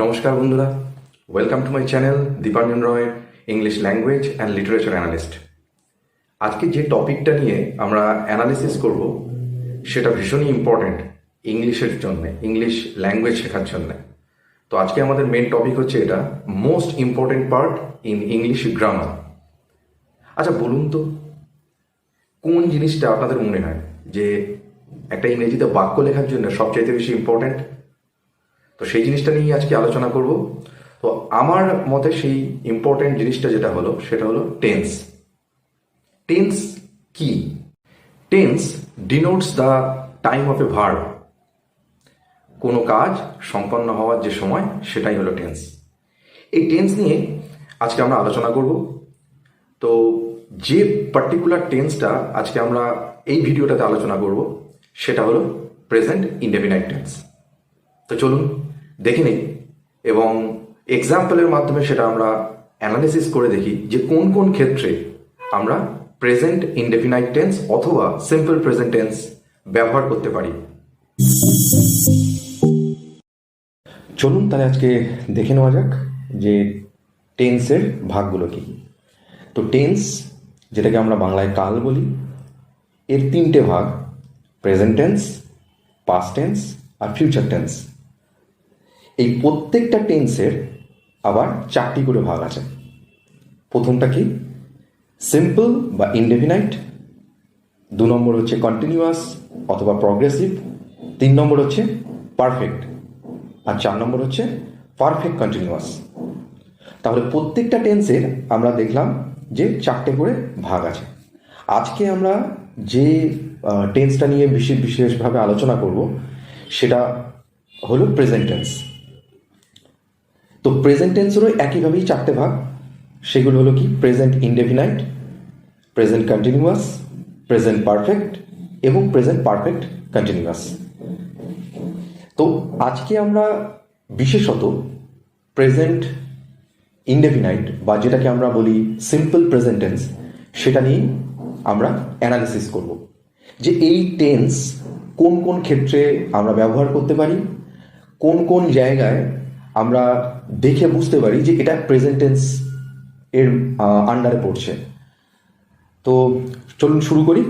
নমস্কার বন্ধুরা, welcome to my channel Dipanjan Roy English language and literature analyst. আজকে যে টপিকটা নিয়ে আমরা অ্যানালিসিস করব সেটা ভীষণই ইম্পর্ট্যান্ট ইংলিশের জন্য, ইংলিশ ল্যাঙ্গুয়েজ শেখার জন্য। তো আজকে আমাদের মেন টপিক হচ্ছে এটা most important part in English grammar. আচ্ছা বলুন তো, কোন জিনিসটা আপনাদের মনে হয় যে একটা ইংরেজিতে বাক্য লেখার জন্য সবচাইতে বেশি ইম্পর্ট্যান্ট? তো সেই জিনিসটা নিয়ে আজকে আলোচনা করব। তো আমার মতে সেই ইম্পর্টেন্ট জিনিসটা যেটা হলো সেটা হলো টেন্স। টেন্স কি? Tense denotes the time of A verb. কোনো কাজ সম্পন্ন হওয়ার যে সময় সেটাই হলো টেন্স। এই টেন্স নিয়ে আজকে আমরা আলোচনা করব। তো যে পার্টিকুলার টেন্সটা আজকে আমরা এই ভিডিওটাতে আলোচনা করব সেটা হলো প্রেজেন্ট ইনডেফিনাইট টেন্স। তো চলুন দেখে নিই এবং এক্সাম্পলের মাধ্যমে সেটা আমরা অ্যানালিসিস করে দেখি যে কোন কোন ক্ষেত্রে আমরা প্রেজেন্ট ইনডেফিনাইট টেন্স অথবা সিম্পল প্রেজেন্ট টেন্স ব্যবহার করতে পারি। চলুন তাহলে আজকে দেখে নেওয়া যাক যে টেন্সের ভাগগুলো কি। তো টেন্স, যেটাকে আমরা বাংলায় কাল বলি, এর তিনটে ভাগ: প্রেজেন্ট টেন্স, পাস্ট টেন্স আর ফিউচার টেন্স। এই প্রত্যেকটা টেন্সের আবার চারটি করে ভাগ আছে। প্রথমটা কি? সিম্পল বা ইনডেফিনাইট। 2 নম্বর হচ্ছে কন্টিনিউয়াস অথবা প্রগ্রেসিভ। 3 নম্বর হচ্ছে পারফেক্ট আর 4 নম্বর হচ্ছে পারফেক্ট কন্টিনিউয়াস। তাহলে প্রত্যেকটা টেন্সের আমরা দেখলাম যে 4টে করে ভাগ আছে। আজকে আমরা যে টেন্সটা নিয়ে বিশেষভাবে আলোচনা করব সেটা হলো প্রেজেন্ট টেন্স। তো প্রেজেন্ট টেন্সেরও একইভাবেই 4টে ভাগ। সেগুলো হলো কি? Present indefinite, present continuous, present perfect এবং প্রেজেন্ট পারফেক্ট কন্টিনিউয়াস। তো আজকে আমরা বিশেষত প্রেজেন্ট ইনডেফিনাইট বা যেটাকে আমরা বলি সিম্পল প্রেজেন্ট টেন্স সেটা নিয়ে আমরা অ্যানালিসিস করব যে এই টেন্স কোন কোন ক্ষেত্রে আমরা ব্যবহার করতে পারি, কোন কোন জায়গায় আমরা দেখে বুঝতে পারি যে এটা প্রেজেন্ট টেন্স এর আন্ডারে পড়ছে। তো চলুন শুরু করি।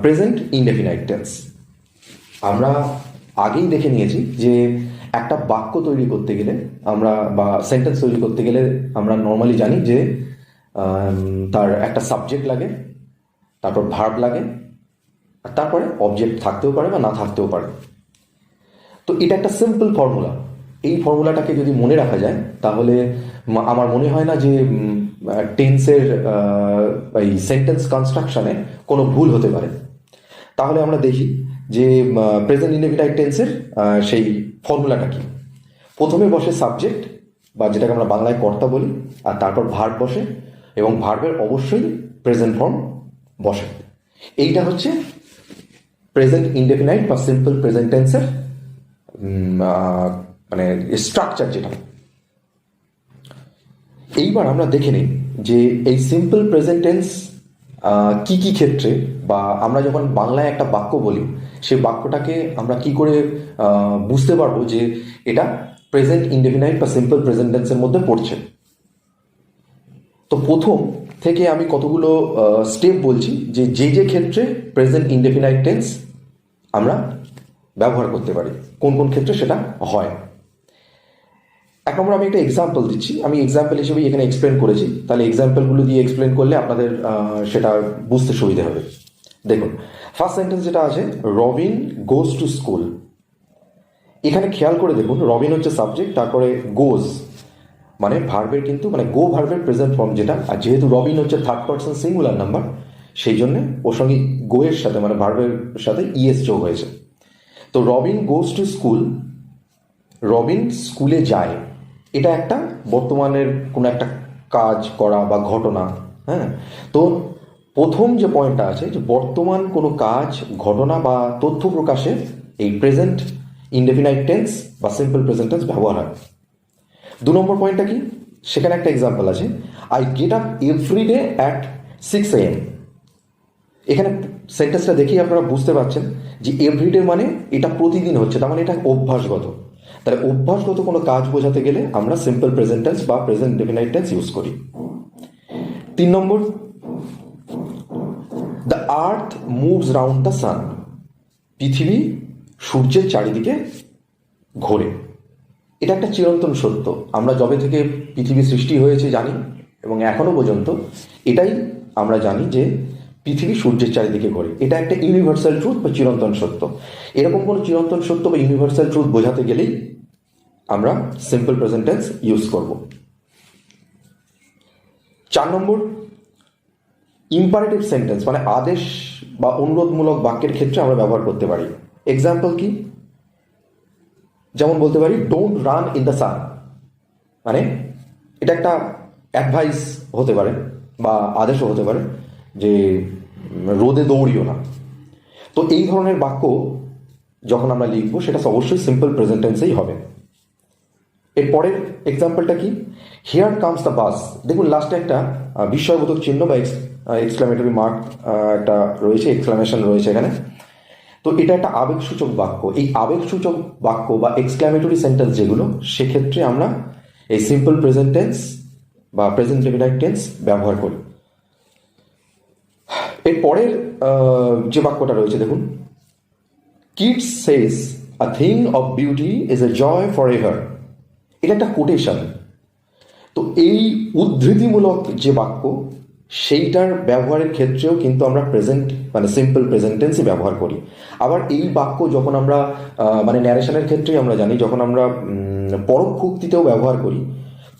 প্রেজেন্ট ইনডেফিনাইট টেন্স আমরা আগেই দেখে নিয়েছি যে একটা বাক্য তৈরি করতে গেলে আমরা বা সেন্টেন্স তৈরি করতে গেলে আমরা নর্মালি জানি যে তার একটা সাবজেক্ট লাগে, তারপর ভার্ব লাগে, আর তারপরে অবজেক্ট থাকতেও পারে বা না থাকতেও পারে। তো এটা একটা সিম্পল ফর্মুলা। এই ফর্মুলাটাকে যদি মনে রাখা যায় তাহলে আমার মনে হয় না যে টেন্সের এই সেন্টেন্স কনস্ট্রাকশনে কোনো ভুল হতে পারে। তাহলে আমরা দেখি যে প্রেজেন্ট ইনডেফিনাইট টেন্সের সেই ফর্মুলাটা কি। প্রথমে বসে সাবজেক্ট বা যেটাকে আমরা বাংলায় কর্তা বলি, আর তারপর ভার্ব বসে এবং ভার্বের অবশ্যই প্রেজেন্ট ফর্ম বসে। এইটা হচ্ছে প্রেজেন্ট ইনডেফিনাইট বা সিম্পল প্রেজেন্ট টেন্সের মানে স্ট্রাকচার যেটা। এইবার আমরা দেখে নিই যে এই সিম্পল প্রেজেন্ট টেন্স কি কি ক্ষেত্রে, বা আমরা যখন বাংলায় একটা বাক্য বলি সেই বাক্যটাকে আমরা কি করে বুঝতে পারবো যে এটা প্রেজেন্ট ইনডেফিনাইট বা সিম্পল প্রেজেন্ট টেন্সের মধ্যে পড়ছে। তো প্রথম থেকে আমি কতগুলো স্টেপ বলছি যে যে ক্ষেত্রে প্রেজেন্ট ইনডেফিনাইট টেন্স আমরা ব্যবহার করতে পারি, কোন কোন ক্ষেত্রে সেটা হয়। এক নম্বর আমি একটা এক্সাম্পল দিচ্ছি, আমি এক্সাম্পল হিসেবে এখানে এক্সপ্লেন করেছি, তাহলে এক্সাম্পলগুলো দিয়ে এক্সপ্লেন করলে আপনাদের সেটা বুঝতে সুবিধা হবে। দেখুন, ফার্স্ট সেন্টেন্স যেটা আছে, রবিন গোজ টু স্কুল। এখানে খেয়াল করে দেখুন, রবিন হচ্ছে সাবজেক্ট, তারপরে গোজ মানে ভার্বের কিন্তু মানে গো ভার্বের প্রেজেন্ট ফর্ম যেটা, আর যেহেতু রবিন হচ্ছে থার্ড পারসন সিঙ্গুলার নাম্বার সেই জন্য ওর সঙ্গে গো এর সাথে মানে ভার্বের সাথে ইএস যোগ হয়েছে। তো Robin goes to school, Robin স্কুলে যায়, এটা একটা বর্তমানের কোনো একটা কাজ করা বা ঘটনা। হ্যাঁ, তো প্রথম যে পয়েন্টটা আছে যে বর্তমান কোনো কাজ, ঘটনা বা তথ্য প্রকাশে এই প্রেজেন্ট ইনডেফিনাইট টেন্স বা সিম্পল প্রেজেন্ট টেন্স ব্যবহার হয়। 2 নম্বর পয়েন্টটা কি? সেখানে একটা এক্সাম্পল আছে, I get up every day at 6 AM। এখানে সেন্টেন্সটা দেখেই আপনারা বুঝতে পারছেন যে এভরিডে মানে এটা প্রতিদিন হচ্ছে, তার মানে এটা অভ্যাসগত। তাহলে অভ্যাসগত কোনো কাজ বোঝাতে গেলে আমরা সিম্পল প্রেজেন্ট টেন্স বা প্রেজেন্ট ইনডেফিনাইট টেন্স ইউজ করি। 3 নম্বর, the earth moves round the sun. পৃথিবী সূর্যের চারিদিকে ঘোরে। এটা একটা চিরন্তন সত্য। আমরা যবে থেকে পৃথিবী সৃষ্টি হয়েছে জানি, এবং এখনো পর্যন্ত এটাই আমরা জানি যে পৃথিবী সূর্যের চারিদিকে ঘোরে। এটা একটা ইউনিভার্সাল ট্রুথ বা চিরন্তন সত্য। এরকম কোনো চিরন্তন সত্য বা ইউনিভার্সাল ট্রুথ বোঝাতে গেলেই আমরা সিম্পল প্রেজেন্ট টেন্স ইউজ করব। 4 নম্বর, ইম্পারেটিভ সেন্টেন্স মানে আদেশ বা অনুরোধমূলক বাক্যের ক্ষেত্রে আমরা ব্যবহার করতে পারি। এক্সাম্পল কি? যেমন বলতে পারি don't run in the sun, মানে এটা একটা অ্যাডভাইস হতে পারে বা আদেশও হতে পারে যে রোদে দৌড়িও না। তো এই ধরনের বাক্য যখন আমরা লিখবো সেটা অবশ্যই সিম্পল প্রেজেন্ট টেন্সেই হবে। এরপরের এক্সাম্পলটা কি? Here comes the bus. দেখুন লাস্টে একটা বিস্ময়বোধক চিহ্ন বা এক্সক্লামেটরি মার্ক একটা রয়েছে, এক্সক্লামেশন রয়েছে এখানে। তো এটা একটা আবেগসূচক বাক্য। এই আবেগসূচক বাক্য বা এক্সক্লামেটরি সেন্টেন্স যেগুলো, সেক্ষেত্রে আমরা এই সিম্পল প্রেজেন্ট টেন্স বা প্রেজেন্ট ইনডেফিনাইট টেন্স ব্যবহার করি। এরপরের যে বাক্যটা রয়েছে দেখুন, Keats says a thing of beauty is a joy forever. এটা একটা কোটেশন। তো এই উদ্ধৃতিমূলক যে বাক্য, সেইটার ব্যবহারের ক্ষেত্রেও কিন্তু আমরা প্রেজেন্ট মানে সিম্পল প্রেজেন্ট টেন্সই ব্যবহার করি। আবার এই বাক্য যখন আমরা মানে ন্যারেশনের ক্ষেত্রেই আমরা জানি, যখন আমরা পরোক্ষ উক্তিতেও ব্যবহার করি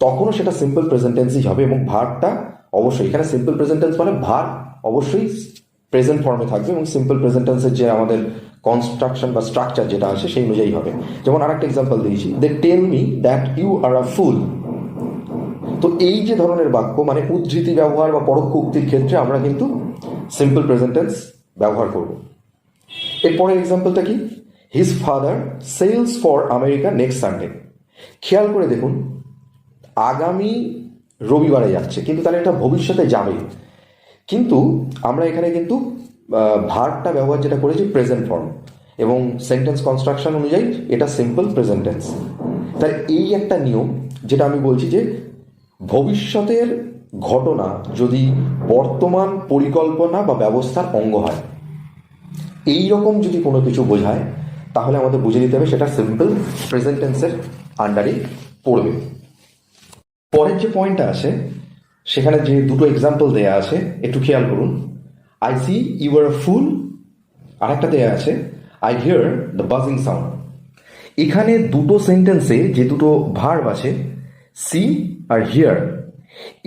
তখনও সেটা সিম্পল প্রেজেন্ট টেন্সই হবে। এবং ভার্বটা অবশ্যই এখানে সিম্পল প্রেজেন্ট টেন্স মানে ভার্ব অবশ্যই প্রেজেন্ট ফর্মে থাকবে, এবং সিম্পল প্রেজেন্ট টেন্সের যে আমাদের কনস্ট্রাকশন বা স্ট্রাকচার যেটা আছে সেই অনুযায়ী হবে। যেমন আরেকটা এক্সাম্পল দিয়েছি, they tell me that you are a fool. তো এই যে ধরনের বাক্য মানে উদ্ধৃতি ব্যবহার বা পরোক্ষ উক্তির ক্ষেত্রে আমরা কিন্তু সিম্পল প্রেজেন্ট টেন্স ব্যবহার করব। এরপরে এক্সাম্পলটা কি? His father sells for America next Sunday. খেয়াল করে দেখুন, আগামী রবিবারে যাচ্ছে, কিন্তু তাহলে এটা ভবিষ্যতে যাবে। কিন্তু আমরা এখানে কিন্তু ভার্বটা ব্যবহার যেটা করেছি প্রেজেন্ট ফর্ম, এবং সেন্টেন্স কনস্ট্রাকশন অনুযায়ী এটা সিম্পল প্রেজেন্ট টেন্স। তাই এই একটা নিয়ম যেটা আমি বলছি যে ভবিষ্যতের ঘটনা যদি বর্তমান পরিকল্পনা বা ব্যবস্থার অঙ্গ হয়, এই রকম যদি কোনো কিছু বোঝায় তাহলে আমাদের বুঝে নিতে হবে সেটা সিম্পল প্রেজেন্ট টেন্সের আন্ডারে পড়বে। পরের যে পয়েন্টটা আছে সেখানে যে দুটো এক্সাম্পল দেয়া আছে একটু খেয়াল করুন। আই সি ইউ আর ফুল, আর একটা দেয়া আছে আই হিয়ার দ্য বাজিং সাউন্ড। এখানে দুটো সেন্টেন্সে যে দুটো ভার্ব আছে সি আর হিয়ার,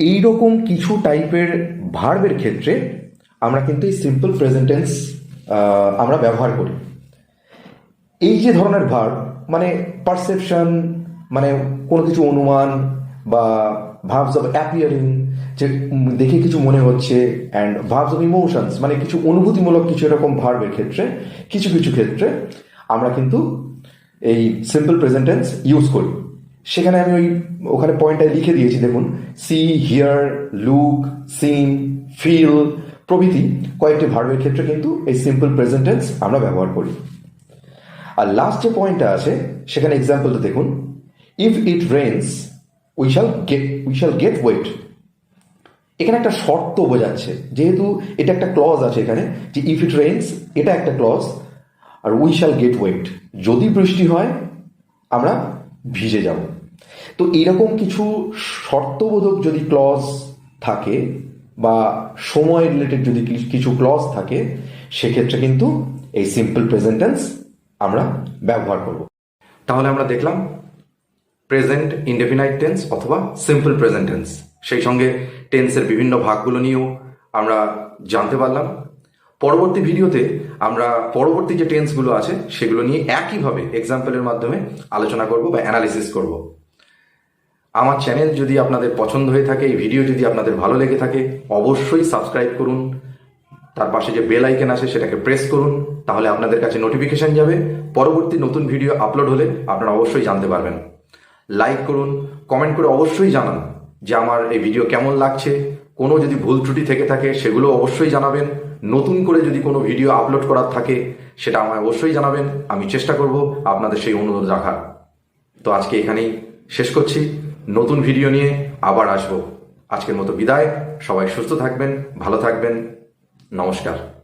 এইরকম কিছু টাইপের ভার্বের ক্ষেত্রে আমরা কিন্তু এই সিম্পল প্রেজেন্ট টেন্স আমরা ব্যবহার করি। এই যে ধরনের ভার্ব মানে পারসেপশন মানে কোনো কিছু অনুমান, বা ভার্বস অফ অ্যাপিয়ারিং যে দেখে কিছু মনে হচ্ছে, অ্যান্ড ভার্বস অফ ইমোশনস মানে কিছু অনুভূতিমূলক কিছু এরকম ভার্বের ক্ষেত্রে কিছু কিছু ক্ষেত্রে আমরা কিন্তু এই সিম্পল প্রেজেন্ট টেন্স ইউজ করি। সেখানে আমি ওখানে পয়েন্টটায় লিখে দিয়েছি দেখুন, see, hear, look, seem, feel প্রভৃতি কয়েকটি ভার্বের ক্ষেত্রে কিন্তু এই সিম্পল প্রেজেন্ট টেন্স আমরা ব্যবহার করি। আর লাস্ট যে পয়েন্টটা আছে সেখানে এক্সাম্পলটা দেখুন, if it rains we shall get wet. এখানে একটা শর্ত বোঝাচ্ছে, যেহেতু এটা একটা ক্লজ আছে এখানে যে ইফ ইট রেইনস এটা একটা ক্লজ, আর উই শ্যাল গেট ওয়েট যদি বৃষ্টি হয় আমরা ভিজে যাব। তো এরকম কিছু শর্তবোধক যদি ক্লজ থাকে বা সময় রিলেটেড যদি কিছু ক্লজ থাকে, সেক্ষেত্রে কিন্তু এই সিম্পল প্রেজেন্ট টেন্স আমরা ব্যবহার করব। তাহলে আমরা দেখলাম প্রেজেন্ট ইনডেফিনাইট টেন্স অথবা সিম্পল প্রেজেন্ট টেন্স, সেই সঙ্গে টেন্সের বিভিন্ন ভাগগুলো নিয়েও আমরা জানতে পারলাম। পরবর্তী ভিডিওতে আমরা পরবর্তী যে টেন্সগুলো আছে সেগুলো নিয়ে একইভাবে এক্সাম্পলের মাধ্যমে আলোচনা করব বা অ্যানালিসিস করব। আমার চ্যানেল যদি আপনাদের পছন্দ হয়ে থাকে, এই ভিডিও যদি আপনাদের ভালো লেগে থাকে, অবশ্যই সাবস্ক্রাইব করুন। তার পাশে যে বেল আইকন আছে সেটাকে প্রেস করুন, তাহলে আপনাদের কাছে নোটিফিকেশন যাবে। পরবর্তী নতুন ভিডিও আপলোড হলে আপনারা অবশ্যই জানতে পারবেন। লাইক করুন, কমেন্ট করে অবশ্যই জানান যে আমার এই ভিডিও কেমন লাগছে। কোনো যদি ভুল ত্রুটি থেকে থাকে সেগুলো অবশ্যই জানাবেন। নতুন করে যদি কোনো ভিডিও আপলোড করার থাকে সেটা আমায় অবশ্যই জানাবেন। আমি চেষ্টা করব আপনাদের সেই অনুরোধ রাখার। তো আজকে এখানেই শেষ করছি, নতুন ভিডিও নিয়ে আবার আসবো। আজকের মতো বিদায়, সবাই সুস্থ থাকবেন, ভালো থাকবেন, নমস্কার।